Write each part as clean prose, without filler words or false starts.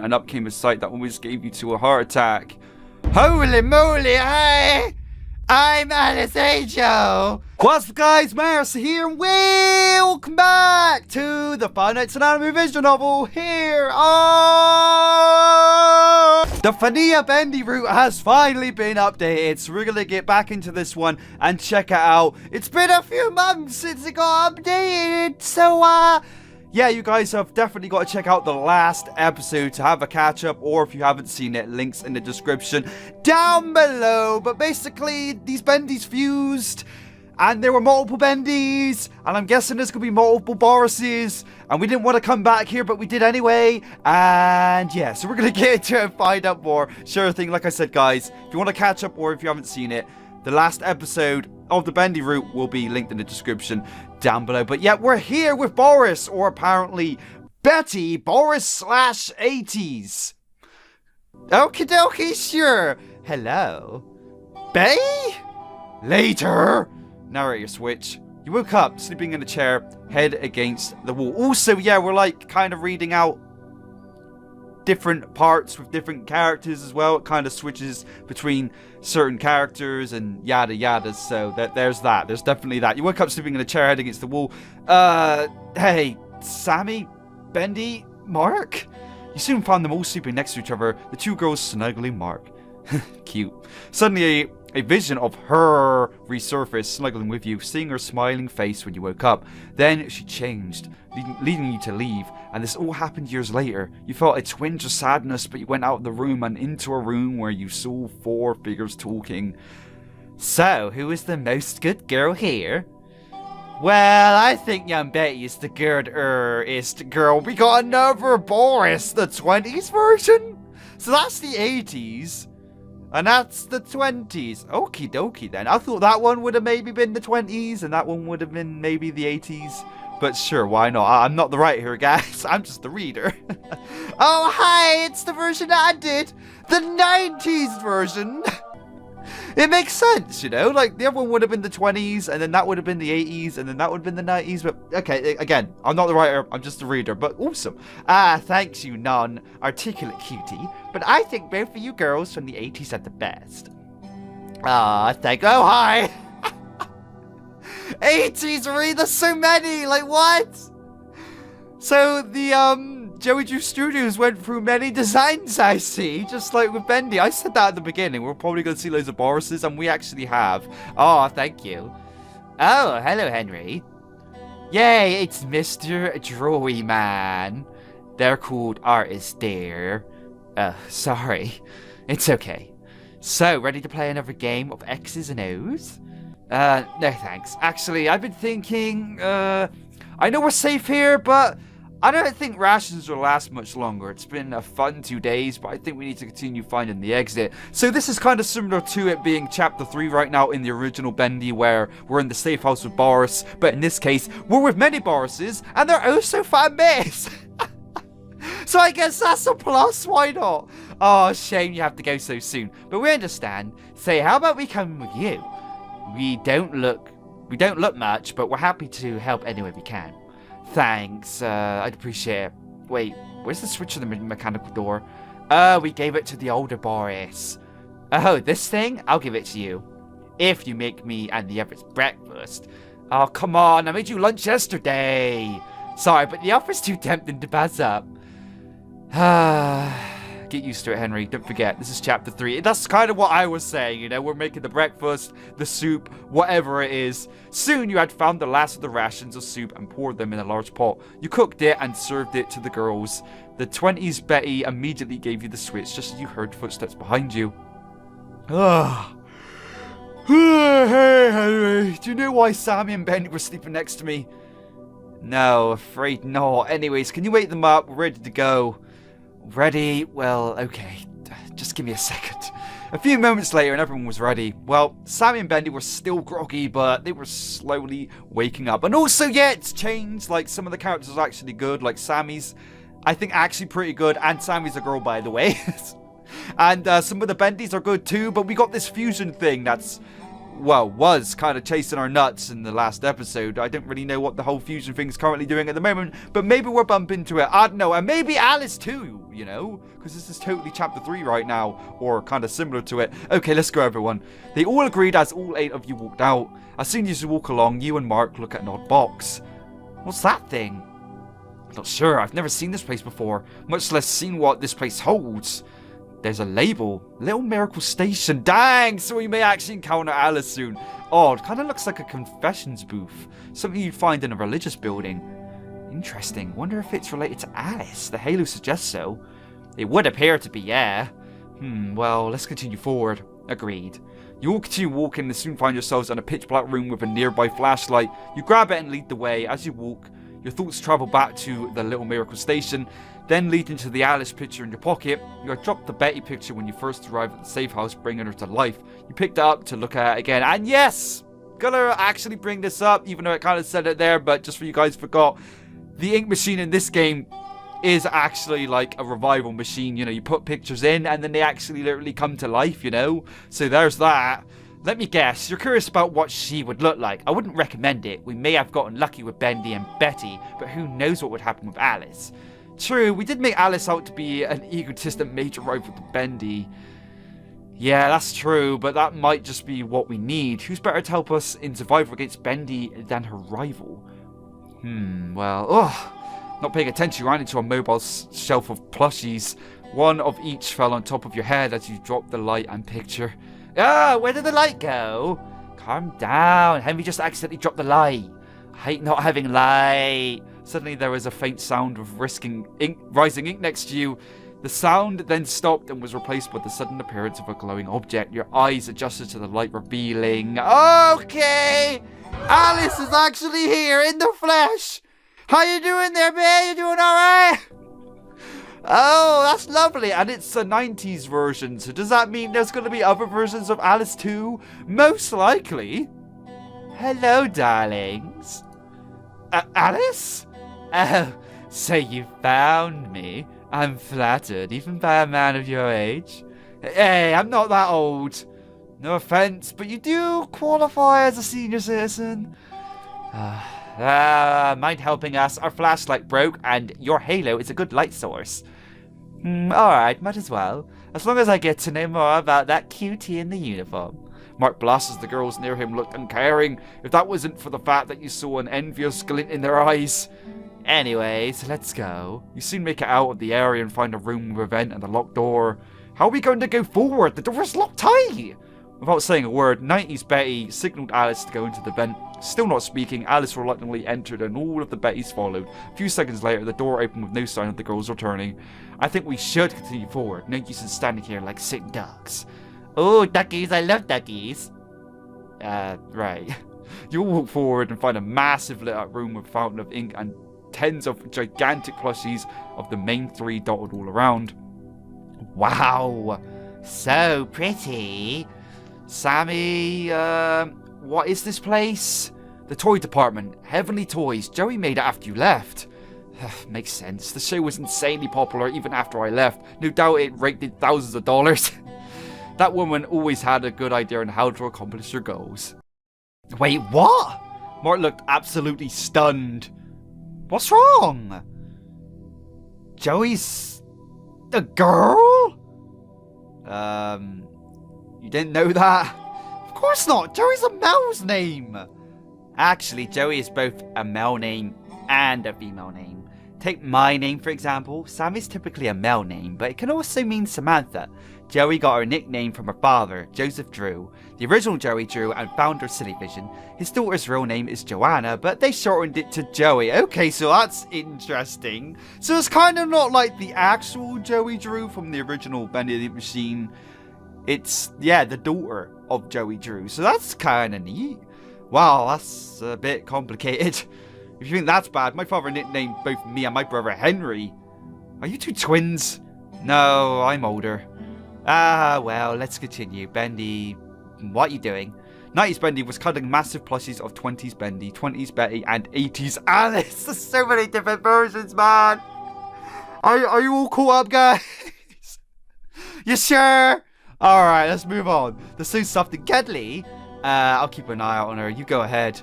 and up came a sight that almost gave you to a heart attack. Holy moly, hi! I'm Alice Angel! What's up guys, Mairusu here, and welcome back to the FNIA Alice visual novel here on... The FNIA Bendy route has finally been updated, so we're gonna get back into this one and check it out. It's been a few months since it got updated, so yeah, you guys have definitely got to check out the last episode to have a catch up, or if you haven't seen it, links in the description down below. But basically, these bendies fused, and there were multiple bendies, and I'm guessing there's going to be multiple Borises, and we didn't want to come back here, but we did anyway. And yeah, so we're going to get into it and find out more. Sure thing, like I said, guys, if you want to catch up, or if you haven't seen it, the last episode of the Bendy route will be linked in the description down below. But yeah, we're here with Boris, or apparently Betty, Boris/80s. Okie dokie, sure. Hello. Betty? Later. Narrator switch. You woke up, sleeping in a chair, head against the wall. Also, yeah, we're like kind of reading out different parts with different characters as well. It kind of switches between certain characters and yada yada, so there's that. There's definitely that. You woke up sleeping in a chair, head against the wall. Hey, Sammy, Bendy, Mark? You soon found them all sleeping next to each other, the two girls snuggling Mark. Cute. Suddenly, a vision of her resurfaced, snuggling with you, seeing her smiling face when you woke up. Then she changed, leading you to leave, and this all happened years later. You felt a twinge of sadness, but you went out of the room and into a room where you saw 4 figures talking. So, who is the most good girl here? Well, I think young Betty is the good-ist girl. We got another Boris, the 20s version? So that's the 80s. And that's the 20s. Okie dokie then. I thought that one would have maybe been the 20s and that one would have been maybe the 80s. But sure, why not? I'm not the writer, guys. I'm just the reader. Oh, hi! It's the version that I did. The 90s version. It makes sense, you know? Like, the other one would have been the 20s, and then that would have been the 80s, and then that would have been the 90s. But, okay, again, I'm not the writer. I'm just the reader. But awesome. Thanks, you non-articulate cutie. But I think both of you girls from the 80s are the best. Thank you. Oh, hi! 80s, really? There's so many! Like, what? So, the, Joey Drew Studios went through many designs, I see. Just like with Bendy. I said that at the beginning. We're probably going to see loads of Borises, and we actually have. Oh, thank you. Oh, hello, Henry. Yay, it's Mr. Drawy Man. They're called artists there. Sorry. It's okay. So, ready to play another game of X's and O's? No thanks. Actually, I've been thinking, I know we're safe here, but I don't think rations will last much longer. It's been a fun 2 days, but I think we need to continue finding the exit. So this is kind of similar to it being chapter 3 right now in the original Bendy, where we're in the safe house with Boris, but in this case, we're with many Borises, and they're oh so fun mates. So I guess that's a plus, why not? Oh, shame you have to go so soon, but we understand. So how about we come with you? We don't look much, but we're happy to help any way we can. Thanks, I'd appreciate it. Wait, where's the switch to the mechanical door? We gave it to the older Boris. Oh, this thing? I'll give it to you. If you make me and the others breakfast. Oh, come on, I made you lunch yesterday. Sorry, but the offer's too tempting to pass up. Get used to it, Henry. Don't forget, this is chapter 3. That's kind of what I was saying, you know. We're making the breakfast, the soup, whatever it is. Soon you had found the last of the rations of soup and poured them in a large pot. You cooked it and served it to the girls. The 20s Betty immediately gave you the switch just as you heard footsteps behind you. Hey, Henry. Do you know why Sammy and Bendy were sleeping next to me? No, afraid not. Anyways, can you wake them up? We're ready to go. Ready? Well, okay. Just give me a second. A few moments later and everyone was ready. Well, Sammy and Bendy were still groggy, but they were slowly waking up. And also, yeah, it's changed. Like, some of the characters are actually good. Like, Sammy's, I think, actually pretty good. And Sammy's a girl, by the way. And some of the Bendies are good too. But we got this fusion thing that's well, was kind of chasing our nuts in the last episode. I don't really know what the whole fusion thing's currently doing at the moment, but maybe we'll bump into it. I don't know, and maybe Alice too, you know, because this is totally chapter 3 right now, or kind of similar to it. Okay, let's go, everyone. They all agreed as all 8 of you walked out. As soon as you walk along, you and Mark look at an odd box. What's that thing? Not sure, I've never seen this place before, much less seen what this place holds. There's a label, Little Miracle Station. Dang, so we may actually encounter Alice soon. Odd, kind of looks like a confessions booth, something you'd find in a religious building. Interesting, wonder if it's related to Alice. The halo suggests so. It would appear to be, yeah. Well, let's continue forward. Agreed. You all continue walking and soon find yourselves in a pitch black room with a nearby flashlight. You grab it and lead the way. As you walk, your thoughts travel back to the Little Miracle Station, then lead into the Alice picture in your pocket. You had dropped the Betty picture when you first arrived at the safe house, bringing her to life. You picked it up to look at it again, and yes! Gonna actually bring this up, even though it kind of said it there, but just for you guys forgot, the ink machine in this game is actually like a revival machine. You know, you put pictures in and then they actually literally come to life, you know? So there's that. Let me guess, you're curious about what she would look like. I wouldn't recommend it. We may have gotten lucky with Bendy and Betty, but who knows what would happen with Alice. True, we did make Alice out to be an egotistic major rival to Bendy. Yeah, that's true, but that might just be what we need. Who's better to help us in survival against Bendy than her rival? Not paying attention, you ran into a mobile shelf of plushies. One of each fell on top of your head as you dropped the light and picture. Where did the light go? Calm down, Henry just accidentally dropped the light. I hate not having light. Suddenly there was a faint sound of rising ink next to you. The sound then stopped and was replaced with the sudden appearance of a glowing object. Your eyes adjusted to the light, revealing... Okay! Alice is actually here in the flesh! How you doing there, babe? You doing alright? Oh, that's lovely. And it's a 90s version, so does that mean there's going to be other versions of Alice too? Most likely. Hello, darlings. Alice? Oh, so you found me. I'm flattered, even by a man of your age. Hey, I'm not that old. No offense, but you do qualify as a senior citizen. Mind helping us? Our flashlight broke, and your halo is a good light source. Alright, might as well. As long as I get to know more about that cutie in the uniform. Mark blasts as the girls near him looked uncaring, if that wasn't for the fact that you saw an envious glint in their eyes. Anyways, let's go. You soon make it out of the area and find a room with a vent and a locked door. How are we going to go forward? The door is locked tight! Without saying a word, 90s Betty signaled Alice to go into the vent. Still not speaking, Alice reluctantly entered and all of the Bettys followed. A few seconds later, the door opened with no sign of the girls returning. I think we should continue forward. No use in standing here like sitting ducks. Oh, duckies, I love duckies. Right. You'll walk forward and find a massive lit up room with a fountain of ink and tens of gigantic plushies of the main 3 dotted all around. Wow. So pretty. Sammy, what is this place? The toy department. Heavenly Toys. Joey made it after you left. Makes sense. The show was insanely popular even after I left. No doubt it raked in thousands of dollars. That woman always had a good idea on how to accomplish her goals. Wait, what? Mark looked absolutely stunned. What's wrong? Joey's a girl? You didn't know that? Of course not. Joey's a male's name. Actually, Joey is both a male name and a female name. Take my name, for example. Sam is typically a male name, but it can also mean Samantha. Joey got her nickname from her father, Joseph Drew, the original Joey Drew and founder of Silly Vision. His daughter's real name is Joanna, but they shortened it to Joey. Okay, so that's interesting. So it's kind of not like the actual Joey Drew from the original Bendy the Machine. It's, yeah, the daughter of Joey Drew. So that's kind of neat. Wow, that's a bit complicated. If you think that's bad, my father nicknamed both me and my brother Henry. Are you two twins? No, I'm older. Well, let's continue. Bendy, what are you doing? 90s Bendy was cutting massive plushies of 20s Bendy, 20s Betty, and 80s Alice. There's so many different versions, man. Are you all caught up, guys? You sure? Alright, let's move on. There's so something deadly. I'll keep an eye out on her. You go ahead.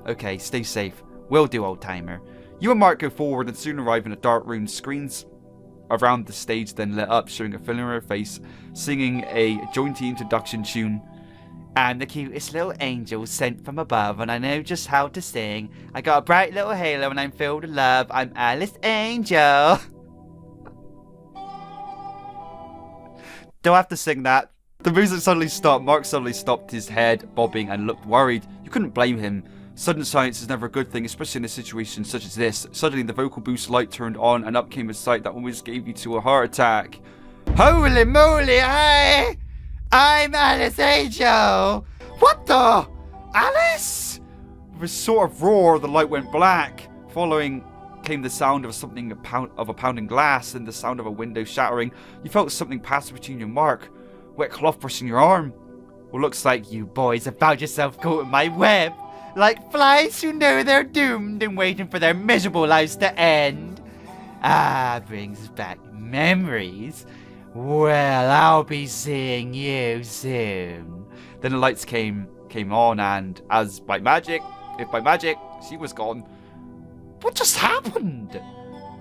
Okay, stay safe. Will do, old-timer. You and Mark go forward and soon arrive in a dark room. Screens around the stage then lit up, showing a familiar face singing a jaunty introduction tune. I'm the cutest little angel sent from above, and I know just how to sing. I got a bright little halo and I'm filled with love. I'm Alice Angel. Don't have to sing that. The music suddenly stopped. Mark suddenly stopped, his head bobbing, and looked worried. You couldn't blame him. Sudden silence is never a good thing, especially in a situation such as this. Suddenly the vocal boost light turned on and up came a sight that almost gave you to a heart attack. Holy moly, hi! I'm Alice Angel! What the? Alice? With a sort of roar, the light went black. Following came the sound of something of a pounding glass and the sound of a window shattering. You felt something pass between you and Mark. Wet cloth brushing your arm. Well, looks like you boys have found yourself caught in my web. Like flies who know they're doomed and waiting for their miserable lives to end. Brings back memories. Well, I'll be seeing you soon. Then the lights came on, and if by magic, she was gone. What just happened?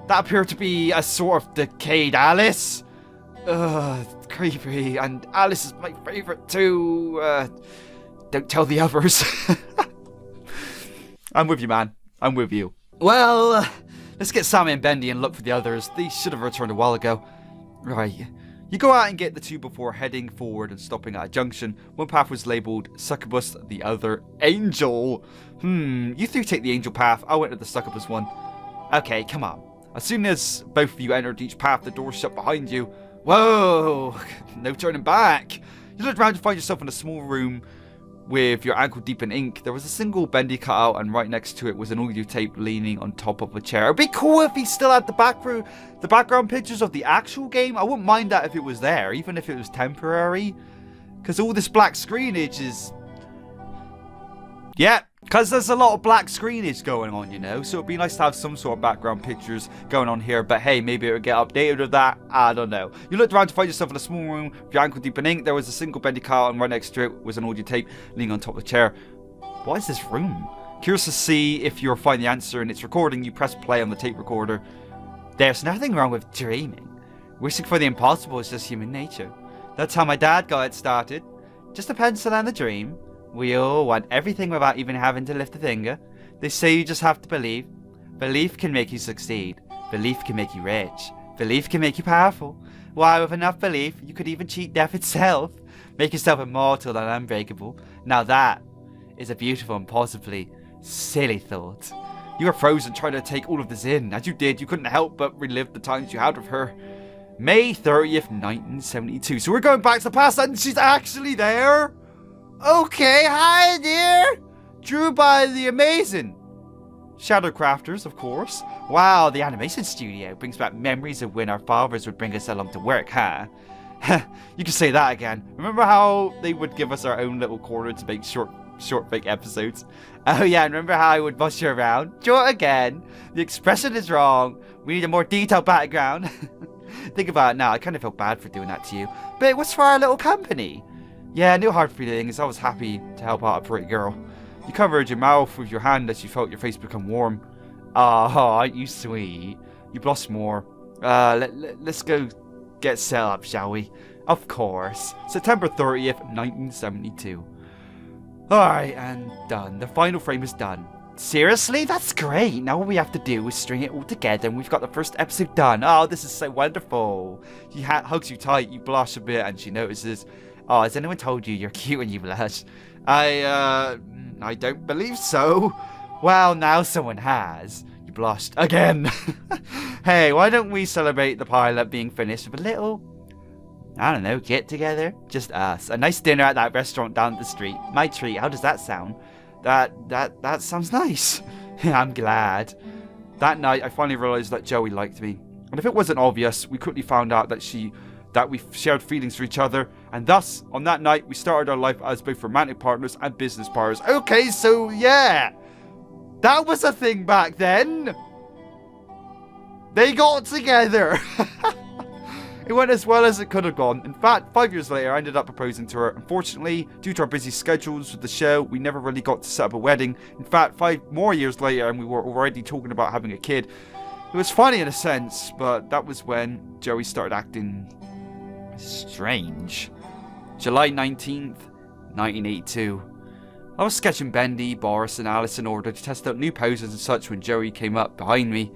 That appeared to be a sort of decayed Alice. Creepy, and Alice is my favourite too. Don't tell the others. I'm with you, man. I'm with you. Well, let's get Sammy and Bendy and look for the others. They should have returned a while ago. Right. You go out and get the two before heading forward and stopping at a junction. One path was labelled Succubus, the other Angel. You three take the Angel path. I went to the Succubus one. Okay, come on. As soon as both of you entered each path, the door shut behind you. Whoa! No turning back. You looked around to find yourself in a small room with your ankle deep in ink. There was a single Bendy cutout, and right next to it was an audio tape leaning on top of a chair. It'd be cool if he still had the background pictures of the actual game. I wouldn't mind that if it was there, even if it was temporary. Because all this black screenage is... Yeah, because there's a lot of black screenage going on, you know. So it'd be nice to have some sort of background pictures going on here. But hey, maybe it would get updated with that. I don't know. You looked around to find yourself in a small room with your ankle deep in ink. There was a single Bendy cutout, and right next to it was an audio tape leaning on top of the chair. What is this room? Curious to see if you'll find the answer in its recording, you press play on the tape recorder. There's nothing wrong with dreaming. Wishing for the impossible is just human nature. That's how my dad got it started. Just a pencil and a dream. We all want everything without even having to lift a finger. They say you just have to believe. Belief can make you succeed. Belief can make you rich. Belief can make you powerful. Why, with enough belief, you could even cheat death itself. Make yourself immortal and unbreakable. Now that is a beautiful and possibly silly thought. You were frozen trying to take all of this in. As you did, you couldn't help but relive the times you had with her. May 30th, 1972. So we're going back to the past and she's actually there? Okay, hi dear! Drew by the amazing Shadow Crafters, of course. Wow, the animation studio brings back memories of when our fathers would bring us along to work, huh? You can say that again. Remember how they would give us our own little corner to make short fake episodes? Oh yeah, and remember how I would bust you around? Draw it again. The expression is wrong. We need a more detailed background. Think about it now, I kind of feel bad for doing that to you. But it was for our little company. Yeah, no hard feelings. I was happy to help out a pretty girl. You covered your mouth with your hand as you felt your face become warm. Aren't you sweet? You blushed more. Let's go get set up, shall we? Of course. September 30th, 1972. Alright, and done. The final frame is done. Seriously? That's great. Now all we have to do is string it all together and we've got the first episode done. Oh, this is so wonderful. She hugs you tight, you blush a bit, and she notices... Oh, has anyone told you you're cute when you blush? I don't believe so. Well, now someone has. You blushed again. Hey, why don't we celebrate the pilot being finished with a little, I don't know, get together? Just us. A nice dinner at that restaurant down the street. My treat. How does that sound? That sounds nice. I'm glad. That night, I finally realized that Joey liked me. And if it wasn't obvious, we quickly found out that we shared feelings for each other, and thus, on that night, we started our life as both romantic partners and business partners. Okay, so yeah, that was a thing back then. They got together. It went as well as it could have gone. In fact, 5 years later, I ended up proposing to her. Unfortunately, due to our busy schedules with the show, we never really got to set up a wedding. In fact, 5 more years later, and we were already talking about having a kid. It was funny in a sense, but that was when Joey started acting strange. July 19th, 1982. I was sketching Bendy, Boris, and Alice in order to test out new poses and such when Joey came up behind me.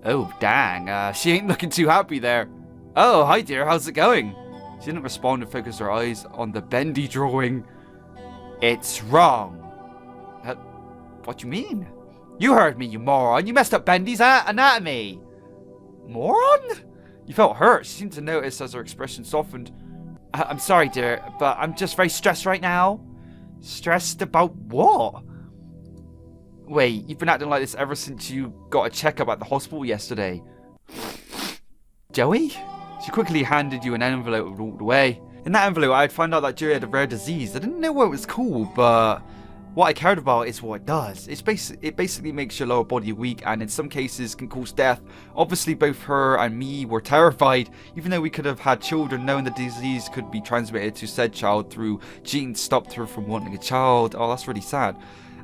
Oh, dang, she ain't looking too happy there. Oh, hi dear, how's it going? She didn't respond and focused her eyes on the Bendy drawing. It's wrong. What do you mean? You heard me, you moron. You messed up Bendy's anatomy. Moron? You felt hurt. She seemed to notice as her expression softened. I'm sorry, dear, but I'm just very stressed right now. Stressed about what? Wait, you've been acting like this ever since you got a checkup at the hospital yesterday. Joey? She quickly handed you an envelope and walked away. In that envelope, I had found out that Joey had a rare disease. I didn't know what it was called, but what I cared about is what it does. It basically makes your lower body weak and in some cases can cause death. Obviously, both her and me were terrified. Even though we could have had children, knowing the disease could be transmitted to said child through genes stopped her from wanting a child. Oh, that's really sad.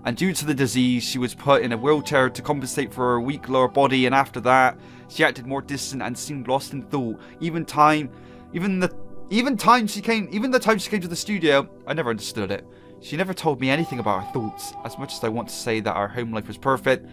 And due to the disease, she was put in a wheelchair to compensate for her weak lower body, and after that, she acted more distant and seemed lost in thought. Even the time she came to the studio, I never understood it. She never told me anything about her thoughts. As much as I want to say that our home life was perfect,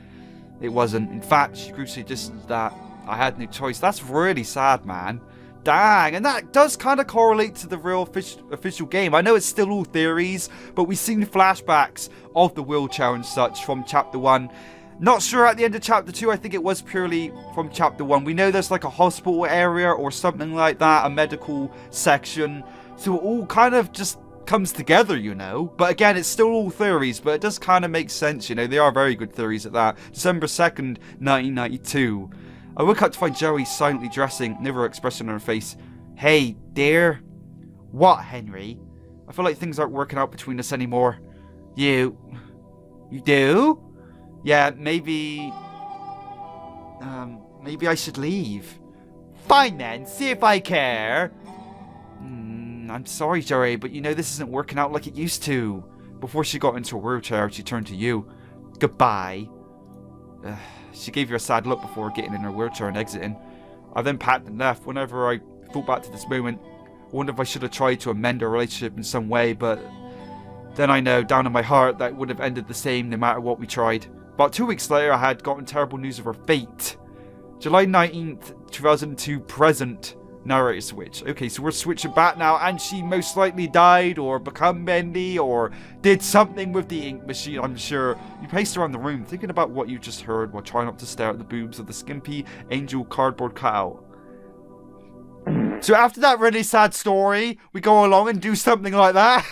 it wasn't. In fact, she grew so distant that I had no choice. That's really sad, man. Dang, and that does kind of correlate to the real official game. I know it's still all theories, but we've seen flashbacks of the wheelchair and such from Chapter 1. Not sure at the end of Chapter 2, I think it was purely from Chapter 1. We know there's like a hospital area or something like that, a medical section. So it all kind of just comes together, you know. But again, it's still all theories, but it does kind of make sense, you know. They are very good theories at that. December 2nd, 1992. I woke up to find Joey silently dressing, never expression on her face. Hey, dear. What, Henry? I feel like things aren't working out between us anymore. You do? Yeah, maybe I should leave. Fine then, see if I care. I'm sorry, Joey, but you know this isn't working out like it used to. Before she got into her wheelchair, she turned to you. Goodbye. She gave you a sad look before getting in her wheelchair and exiting. I then packed and left. Whenever I thought back to this moment, I wonder if I should have tried to amend our relationship in some way, but then I know, down in my heart, that it would have ended the same no matter what we tried. About 2 weeks later, I had gotten terrible news of her fate. July 19th, 2002, present. Narrator switch. Okay, so we're switching back now, and she most likely died, or become Bendy, or did something with the ink machine, I'm sure. You paced around the room, thinking about what you just heard, while trying not to stare at the boobs of the skimpy angel cardboard cutout. So after that really sad story, we go along and do something like that.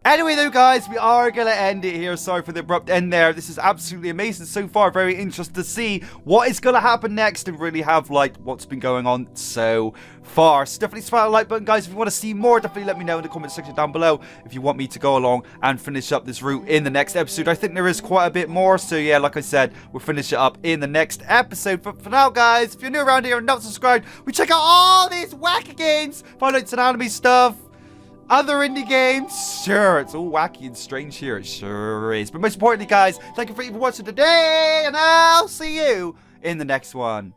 Anyway though guys, we are going to end it here. Sorry for the abrupt end there. This is absolutely amazing so far. Very interested to see what is going to happen next and really have like what's been going on so far. So definitely smash the like button guys. If you want to see more, definitely let me know in the comment section down below if you want me to go along and finish up this route in the next episode. I think there is quite a bit more. So yeah, like I said, we'll finish it up in the next episode. But for now guys, if you're new around here and not subscribed, we check out all these wacky games, find out some anime stuff. Other indie games, sure, it's all wacky and strange here, it sure is. But most importantly, guys, thank you for watching today, and I'll see you in the next one.